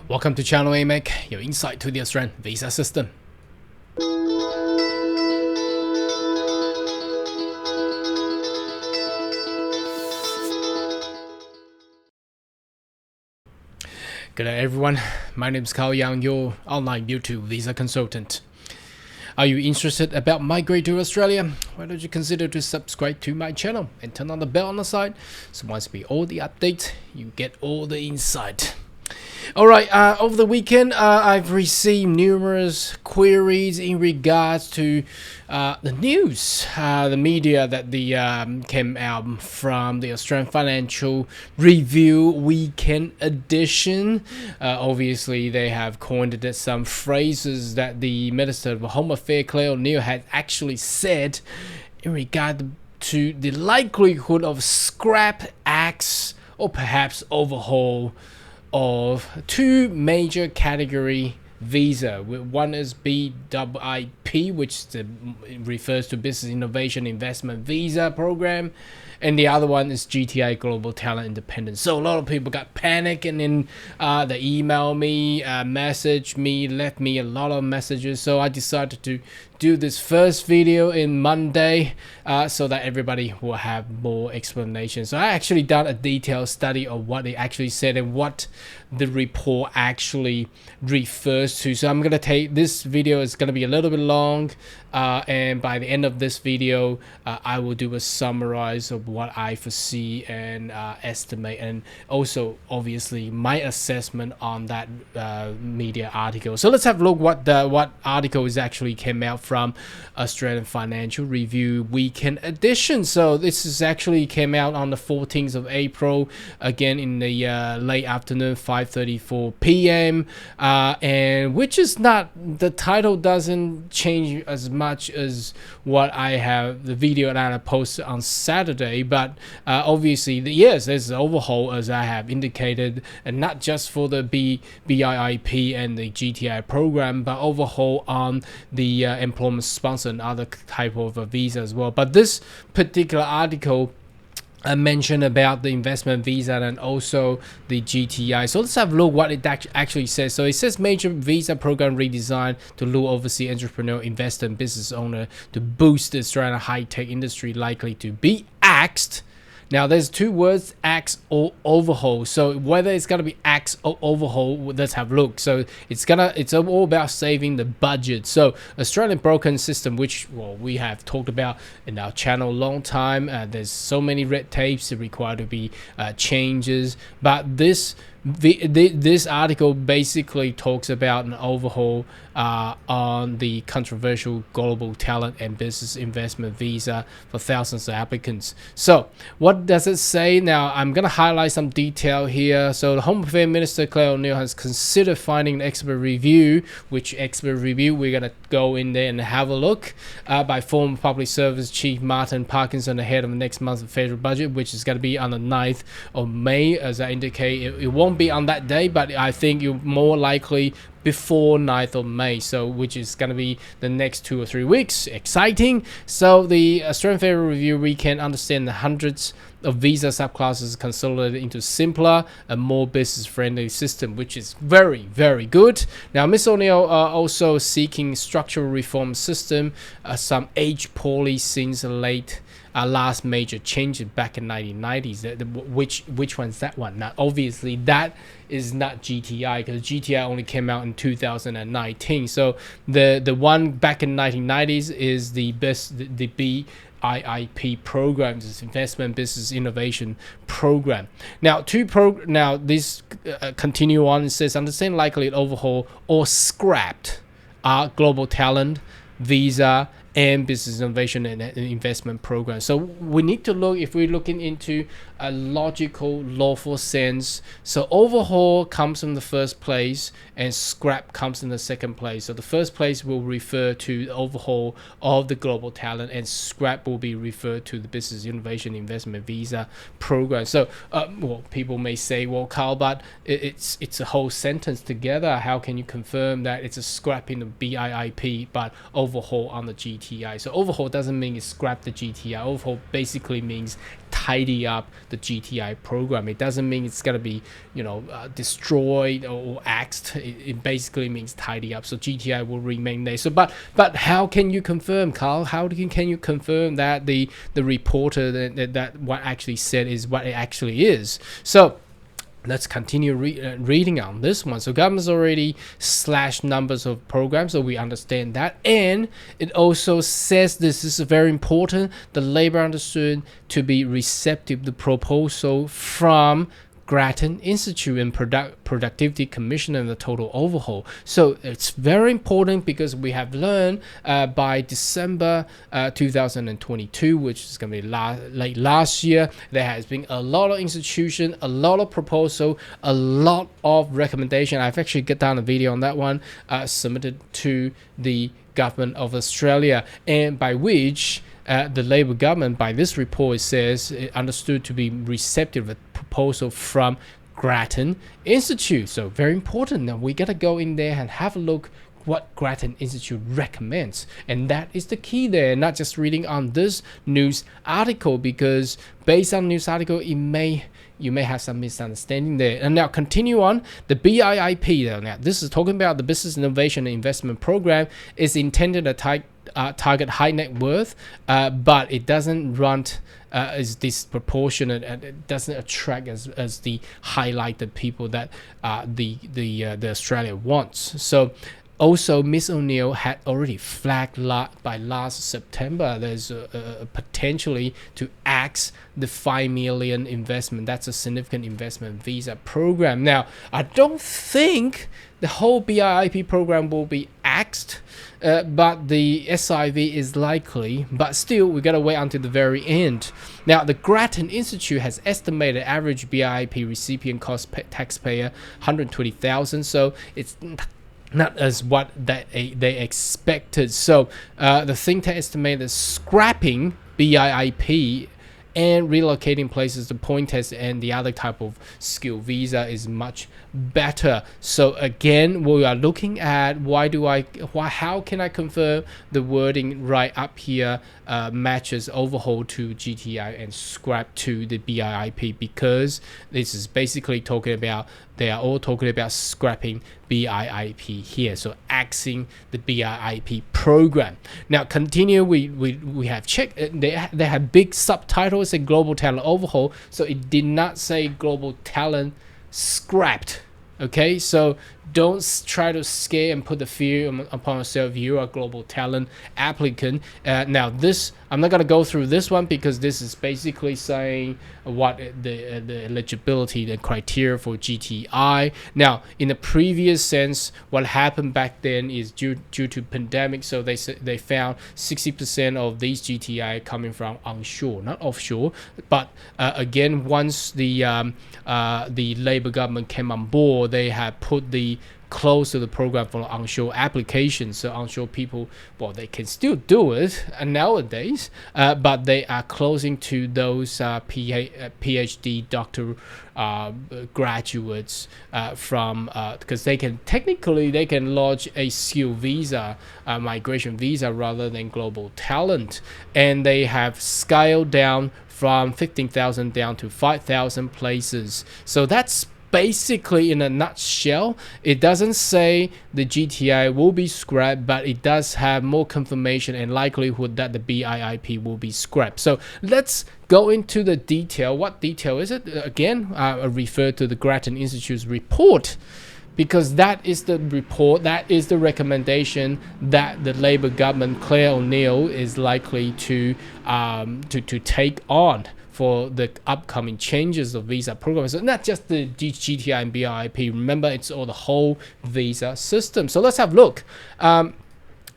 Welcome to Channel AMEC, your insight to the Australian visa system. Good day everyone, my name is Karl, your online YouTube visa consultant. Are you interested about migrating to Australia? Why don't you consider to subscribe to my channel and turn on the bell on the side, so once we all the updates, you get all the insight. Alright, over the weekend, I've received numerous queries in regards to the news, the media that came out from the Australian Financial Review Weekend edition. Obviously, they have coined some phrases that the Minister of Home Affairs, Claire had actually said in regard to the likelihood of scrap acts or perhaps overhaul of two major category visa. One is BIIP, which refers to Business Innovation Investment Visa Program, and the other one is GTI, Global Talent Independence. So a lot of people got panicked, and then they emailed me, messaged me, left me a lot of messages. So I decided to do this first video in Monday so that everybody will have more explanation. So I actually done a detailed study of what they actually said and what the report actually refers to. So I'm gonna take this video, is gonna be a little bit long, and by the end of this video I will do a summarize of what I foresee and estimate, and also obviously my assessment on that media article. So let's have a look what article is actually came out from Australian Financial Review Weekend edition. So this is actually came out on the 14th of April, again in the late afternoon, 5:34 p.m. And which is not, the title doesn't change as much as what I have, the video that I posted on Saturday, but obviously yes, there's an overhaul as I have indicated, and not just for the BIIP and the GTI program, but overhaul on the employment sponsor and other type of visa as well. But this particular article mentioned about the investment visa and also the GTI. So let's have a look what it actually says. So it says major visa program redesigned to lure overseas entrepreneur, investor and business owner to boost the Australian high-tech industry, likely to be axed. Now there's two words, axe or overhaul. So whether it's gonna be axe or overhaul, let's have a look. So it's all about saving the budget. So Australian broken system, which we have talked about in our channel a long time. There's so many red tapes required to be changes, but this article basically talks about an overhaul on the controversial global talent and business investment visa for thousands of applicants. So what does it say? Now I'm going to highlight some detail here. So the Home Affairs Minister Claire O'Neill has considered finding an expert review, which expert review we're going to go in there and have a look, by former Public Service Chief Martin Parkinson ahead of next month's federal budget, which is going to be on the 9th of May. As I indicate, it won't be on that day, but I think you're more likely before 9th of May, so which is going to be the next 2 or 3 weeks. Exciting. So the Australian Federal Review, we can understand the hundreds of visa subclasses consolidated into simpler and more business-friendly system, which is very, very good. Now Ms. O'Neill also seeking structural reform system, some age poorly since the late last major change back in 1990s. Which one's that one? Now obviously that is not GTI, because GTI only came out in 2019. So the one back in 1990s is the BIIP program, this Investment Business Innovation Program. Now this continue on. It says understand likely overhaul or scrapped global talent visa and business innovation and investment program. So we need to look, if we're looking into a logical, lawful sense. So overhaul comes in the first place and scrap comes in the second place. So the first place will refer to the overhaul of the global talent, and scrap will be referred to the business innovation investment visa program. So people may say, well, Karl, but it's a whole sentence together. How can you confirm that it's a scrap in the BIIP but overhaul on the GTI? So overhaul doesn't mean it's scrap the GTI. Overhaul basically means tidy up the GTI program. It doesn't mean it's gonna be, destroyed or axed. It basically means tidy up. So GTI will remain there. So, but how can you confirm, Karl? How can you confirm that the reporter that what actually said is what it actually is? So let's continue reading on this one. So government's already slashed numbers of programs, so we understand that. And it also says, this is very important, the Labour understood to be receptive to proposal from Grattan Institute and Productivity Commission and the total overhaul. So it's very important because we have learned by December 2022, which is going to be late last year, there has been a lot of institution, a lot of proposal, a lot of recommendation. I've actually got down a video on that one submitted to the government of Australia, and by which the Labour government, by this report, it says it understood to be receptive of proposal from Grattan Institute. So very important. Now we got to go in there and have a look what Grattan Institute recommends, and that is the key there. Not just reading on this news article, because based on news article, you may have some misunderstanding there. And now continue on the BIIP. Now this is talking about the Business Innovation and Investment Program. Is intended to target high net worth, but it doesn't run is disproportionate, and it doesn't attract as the highlighted people that the Australia wants. So also, Miss O'Neill had already flagged by last September there's potentially to axe the 5 million investment. That's a significant investment visa program. Now, I don't think the whole BIIP program will be axed, but the SIV is likely. But still, we gotta wait until the very end. Now, the Grattan Institute has estimated average BIIP recipient cost taxpayer 120,000. So it's not as what they expected. So the think tank estimated scrapping BIIP and relocating places to point test and the other type of skill visa is much better. So again, we are looking at how can I confirm the wording right up here matches overhaul to GTI and scrap to the BIIP, because this is basically talking about, they are all talking about scrapping BIIP here, so axing the BIIP program. Now continue, we have checked, they have big subtitles and global talent overhaul, so it did not say global talent scrapped. Okay, so don't try to scare and put the fear upon yourself. You are a global talent applicant. Now this, I'm not going to go through this one because this is basically saying what the eligibility, the criteria for GTI. Now, in the previous sense, what happened back then is due to pandemic, so they found 60% of these GTI coming from onshore, not offshore. But again, once the Labour government came on board, they have put the close to the program for onshore applications. So onshore people, well, they can still do it nowadays, but they are closing to those PhD doctor graduates from because they can lodge a skill visa, migration visa, rather than global talent, and they have scaled down from 15,000 down to 5,000 places. So that's basically, in a nutshell. It doesn't say the GTI will be scrapped, but it does have more confirmation and likelihood that the BIIP will be scrapped. So let's go into the detail. What detail is it? Again, I refer to the Grattan Institute's report, because that is the report, that is the recommendation that the Labour government, Claire O'Neill, is likely to take on for the upcoming changes of visa programs. So not just the GTI and BIIP. Remember, it's all the whole visa system. So let's have a look.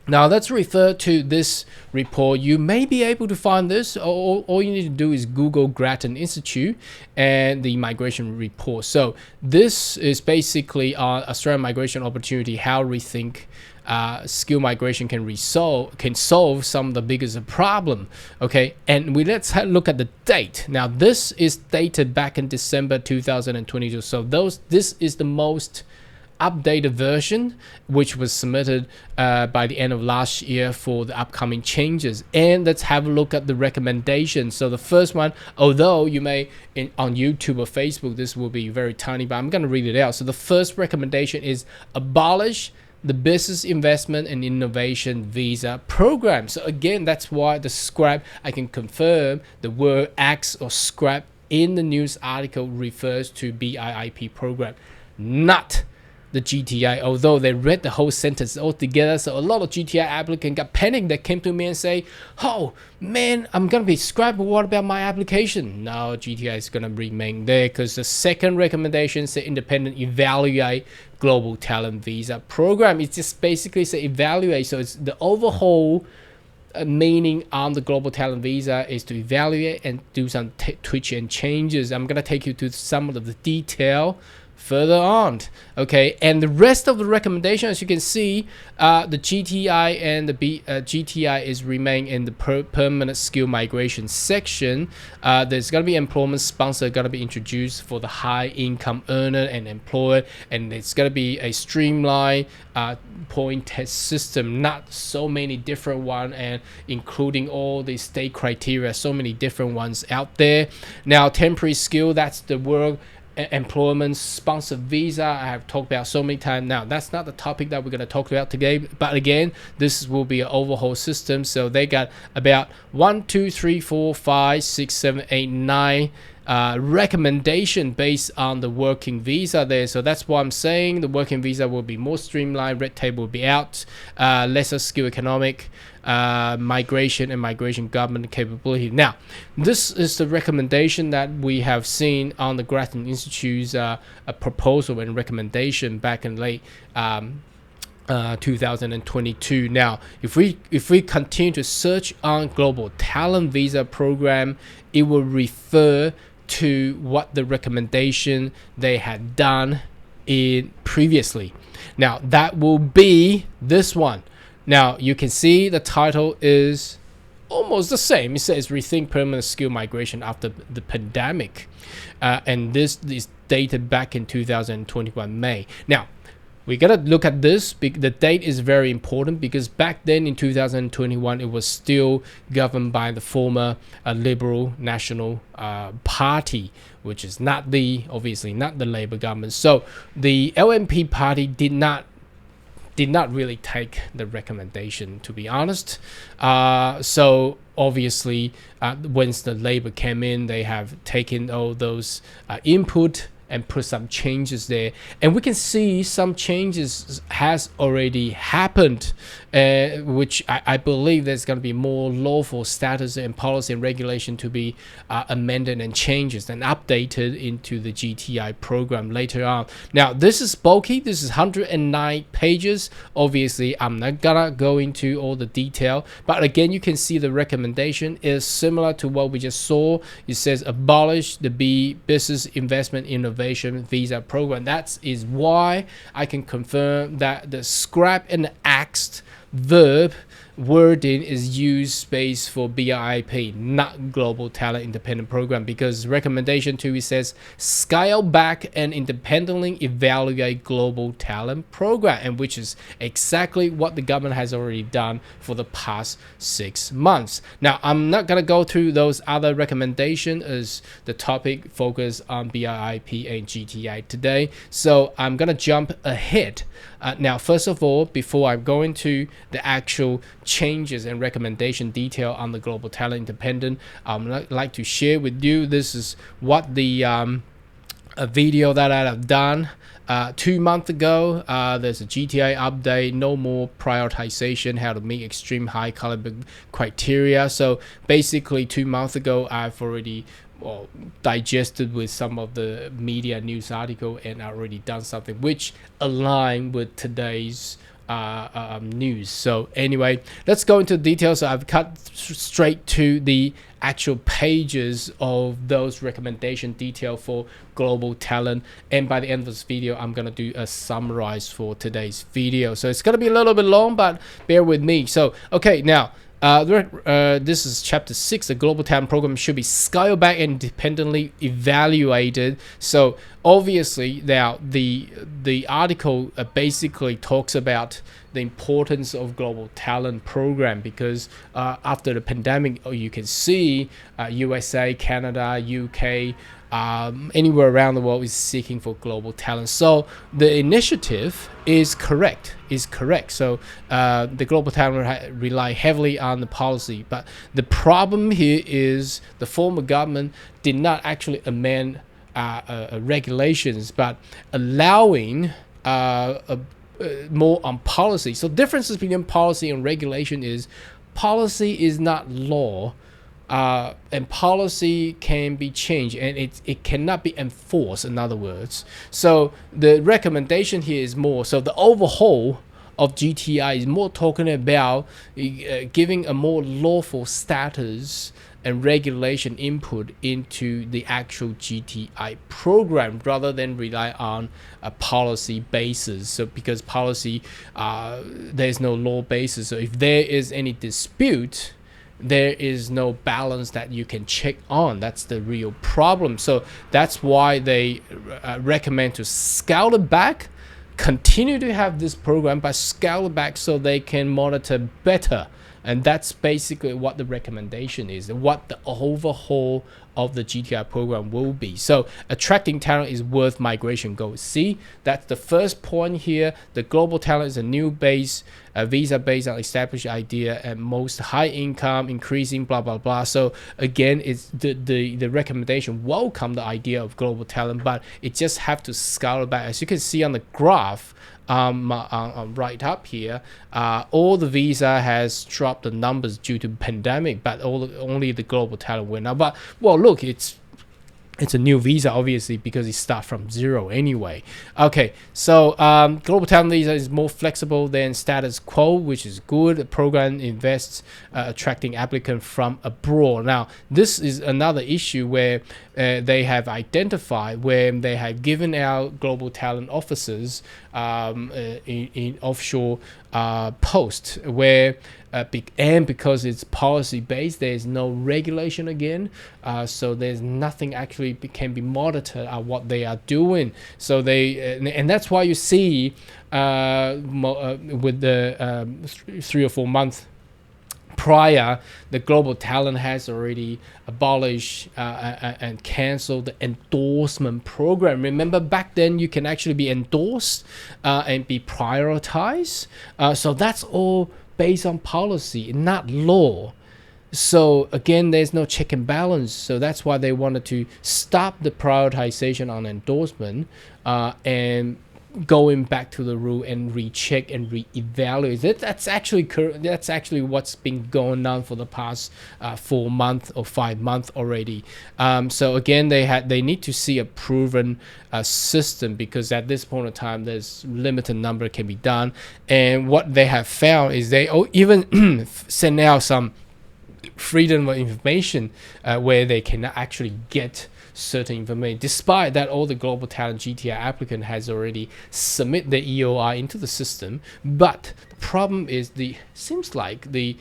Now let's refer to this report. You may be able to find this. All you need to do is Google Grattan Institute and the migration report. So this is basically on Australian migration opportunity, how we think skill migration can solve some of the biggest problem. Okay, and let's look at the date. Now this is dated back in December 2022. So this is the most updated version, which was submitted by the end of last year for the upcoming changes. And let's have a look at the recommendations. So the first one, although you may on YouTube or Facebook, this will be very tiny, but I'm going to read it out. So the first recommendation is abolish the business investment and innovation visa program. So again, that's why the scrap, I can confirm the word X or scrap in the news article refers to BIIP program, not the GTI, although they read the whole sentence altogether. So a lot of GTI applicants got panicked. They came to me and say, oh man, I'm gonna be scrapped, what about my application? No, GTI is gonna remain there, because the second recommendation said independent evaluate global talent visa program. It's just basically say evaluate. So it's the overhaul meaning on the global talent visa is to evaluate and do some tweaks and changes. I'm gonna take you to some of the detail further on. Okay, and the rest of the recommendation, as you can see, the GTI and the GTI is remain in the permanent skill migration section. There's going to be employment sponsor going to be introduced for the high income earner and employer, and it's going to be a streamlined point test system, not so many different ones, and including all the state criteria, so many different ones out there. Now, temporary skill, that's the work employment sponsor visa I have talked about so many times. Now that's not the topic that we're going to talk about today, but again, this will be an overhaul system. So they got about 1, 2, 3, 4, 5, 6, 7, 8, 9 recommendation based on the working visa there. So that's why I'm saying the working visa will be more streamlined, red tape will be out, lesser skill economic, migration and migration government capability. Now, this is the recommendation that we have seen on the Grattan Institute's a proposal and recommendation back in late 2022. Now, if we continue to search on global talent visa program, it will refer to what the recommendation they had done in previously. Now, that will be this one. Now, you can see the title is almost the same. It says Rethink Permanent Skill Migration After the Pandemic. And this is dated back in 2021 May. Now, we got to look at this. The date is very important because back then in 2021, it was still governed by the former Liberal National Party, which is obviously not the Labour government. So the LNP party did not really take the recommendation, to be honest. So obviously, once the Labour came in, they have taken all those input and put some changes there, and we can see some changes has already happened, which I believe there's going to be more lawful status and policy and regulation to be amended and changed and updated into the GTI program later on. Now, this is bulky. This is 109 pages. Obviously, I'm not gonna go into all the detail, but again, you can see the recommendation is similar to what we just saw. It says abolish the business investment innovation visa program. That is why I can confirm that the scrap and the axed verb wording is used space for BIIP, not Global Talent Independent Program, because recommendation 2, it says scale back and independently evaluate Global Talent Program, and which is exactly what the government has already done for the past 6 months. Now, I'm not going to go through those other recommendations as the topic focus on BIIP and GTI today, so I'm going to jump ahead. Now, first of all, before I go into the actual changes and recommendation detail on the Global Talent Independent, I'd like to share with you, this is what the a video that I have done 2 months ago. There's a GTI update, no more prioritization, how to meet extreme high caliber criteria. So basically 2 months ago, I've already digested with some of the media news article and already done something which align with today's news. So anyway, let's go into details. So I've cut straight to the actual pages of those recommendation detail for global talent, and by the end of this video I'm gonna do a summarize for today's video, so it's gonna be a little bit long, but bear with me. So okay, now This is chapter 6. The global talent program should be scaled back and independently evaluated. So obviously now the article basically talks about the importance of global talent program, because after the pandemic, you can see USA, Canada, UK, anywhere around the world is seeking for global talent. So the initiative is correct. So the global talent rely heavily on the policy, but the problem here is the former government did not actually amend regulations, but allowing more on policy. So differences between policy and regulation is policy is not law. And policy can be changed, and it cannot be enforced, in other words. So the recommendation here is more, so the overhaul of GTI is more talking about giving a more lawful status and regulation input into the actual GTI program, rather than rely on a policy basis. So because policy, there's no law basis, so if there is any dispute, there is no balance that you can check on. That's the real problem. So that's why they recommend to scale it back, continue to have this program, but scale it back so they can monitor better. And that's basically what the recommendation is, what the overhaul of the GTI program will be. So attracting talent is worth migration goals. See, that's the first point here. The global talent is a new base, a visa based on established idea and most high income, increasing, blah, blah, blah. So again, it's the recommendation welcome the idea of global talent, but it just have to scale back. As you can see on the graph, right up here, all the visa has dropped the numbers due to pandemic, but only the global talent went up. But well, look, it's a new visa, obviously, because it starts from zero anyway. Okay, so global talent visa is more flexible than status quo, which is good. The program invests attracting applicants from abroad. Now, this is another issue where they have identified, where they have given out global talent officers in offshore posts, where and because it's policy based, there's no regulation again, so there's nothing actually can be monitored on what they are doing. So they and that's why you see with the 3 or 4 months prior, the global talent has already abolished and canceled the endorsement program. Remember, back then you can actually be endorsed and be prioritized. So that's all based on policy, not law. So again, there's no check and balance. So that's why they wanted to stop the prioritization on endorsement and going back to the rule and recheck and reevaluate. That's actually what's been going on for the past 4 months or 5 months already. So again, they need to see a proven system, because at this point in time there's limited number can be done. And what they have found is they even send out some freedom of information where they can actually get certain information, despite that all the global talent GTI applicant has already submit the EOI into the system. But the problem is seems like the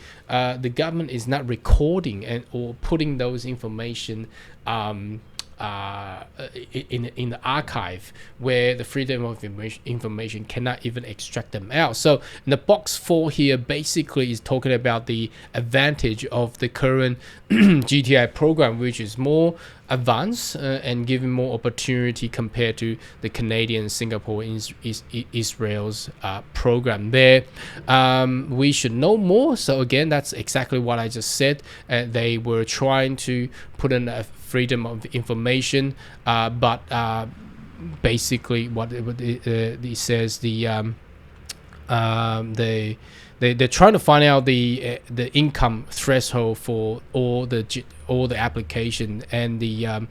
government is not recording or putting those information in the archive, where the freedom of information cannot even extract them out. So in the box 4 here basically is talking about the advantage of the current GTI program, which is more advanced and giving more opportunity compared to the Canadian, Singapore, Israel's program there. We should know more. So again, that's exactly what I just said. They were trying to put in a freedom of information, but basically what it says, they're trying to find out the income threshold for all the application, and the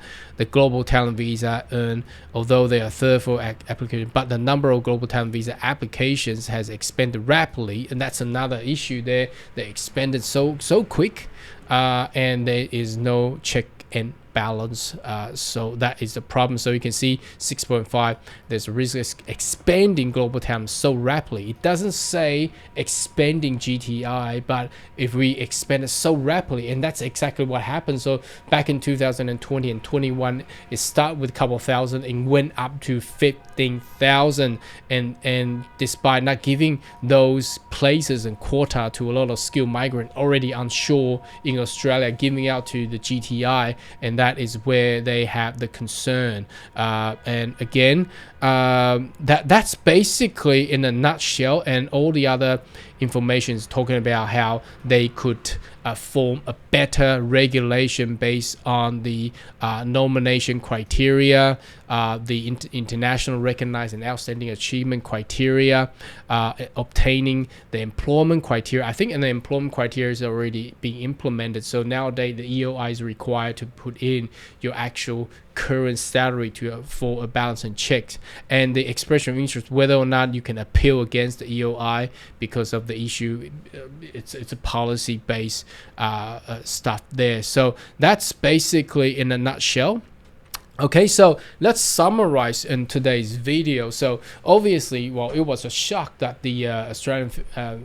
global talent visa earn, although they are third for application, but the number of global talent visa applications has expanded rapidly, and that's another issue there. They expanded so quick, and there is no check and balance. So that is the problem. So you can see 6.5, there's a risk expanding global talent so rapidly. It doesn't say expanding GTI, but if we expand it so rapidly, and that's exactly what happened. So back in 2020 and 21, it started with a couple thousand and went up to 15,000, and despite not giving those places and quota to a lot of skilled migrant already onshore in Australia, giving out to the GTI, and that is where they have the concern. And again, that's basically in a nutshell, and all the other information is talking about how they could form a better regulation based on the nomination criteria, the international recognized and outstanding achievement criteria, obtaining the employment criteria. I think the employment criteria is already being implemented. So nowadays the EOI is required to put in your actual current salary for a balance and check, and the expression of interest, whether or not you can appeal against the EOI because of the issue. It's a policy based stuff there. So that's basically in a nutshell. Okay, so let's summarize in today's video. So obviously, well, it was a shock that the Australian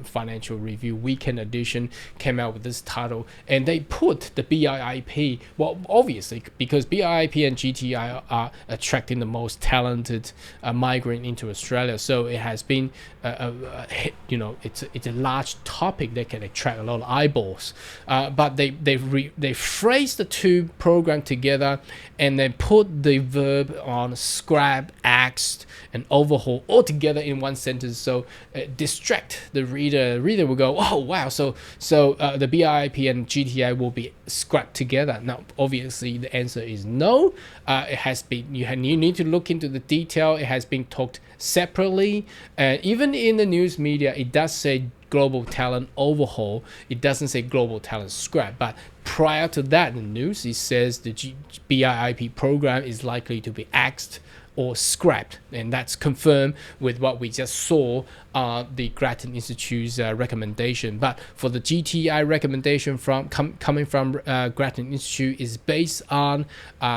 Financial Review Weekend edition came out with this title, and they put the BIIP, well, obviously, because BIIP and GTI are attracting the most talented migrant into Australia. So it has been, it's a large topic that can attract a lot of eyeballs. But they phrased the two programs together, and then put the verb on scrap, axed, and overhaul all together in one sentence. So distract the reader. The reader will go, oh wow, so the BIIP and GTI will be scrapped together. Now obviously the answer is no. It has been, you need to look into the detail. It has been talked separately. Even in the news media, it does say global talent overhaul. It doesn't say global talent scrap. But prior to that, in the news, it says the BIIP program is likely to be axed or scrapped, and that's confirmed with what we just saw the Grattan Institute's recommendation. But for the GTI recommendation coming from Grattan Institute is based on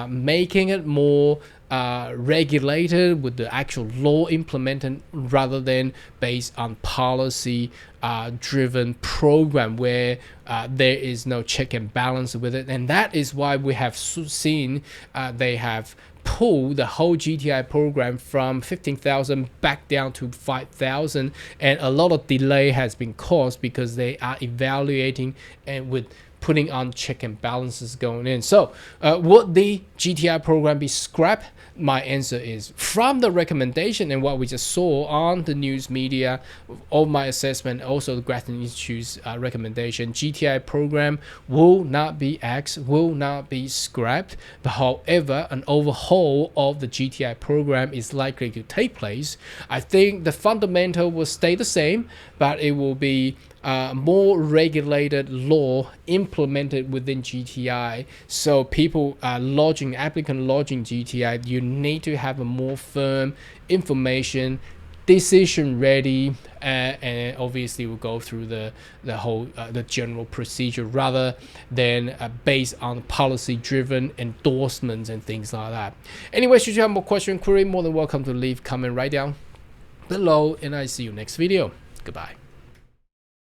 making it more regulated with the actual law implemented, rather than based on policy driven program where there is no check and balance with it. And that is why we have seen they have pulled the whole GTI program from 15,000 back down to 5,000, and a lot of delay has been caused because they are evaluating and with putting on check and balances going in. So would the GTI program be scrapped? My answer is, from the recommendation and what we just saw on the news media, of my assessment, also the Grattan Institute's recommendation, GTI program will not be axed, will not be scrapped. But however, an overhaul of the GTI program is likely to take place. I think the fundamental will stay the same, but it will be more regulated law implemented within GTI. So people applicant lodging GTI, you need to have a more firm information, decision ready, and obviously we'll go through the whole the general procedure, rather than based on policy driven endorsements and things like that. Anyway, should you have more question, query, more than welcome to leave comment right down below, and I see you next video. Goodbye.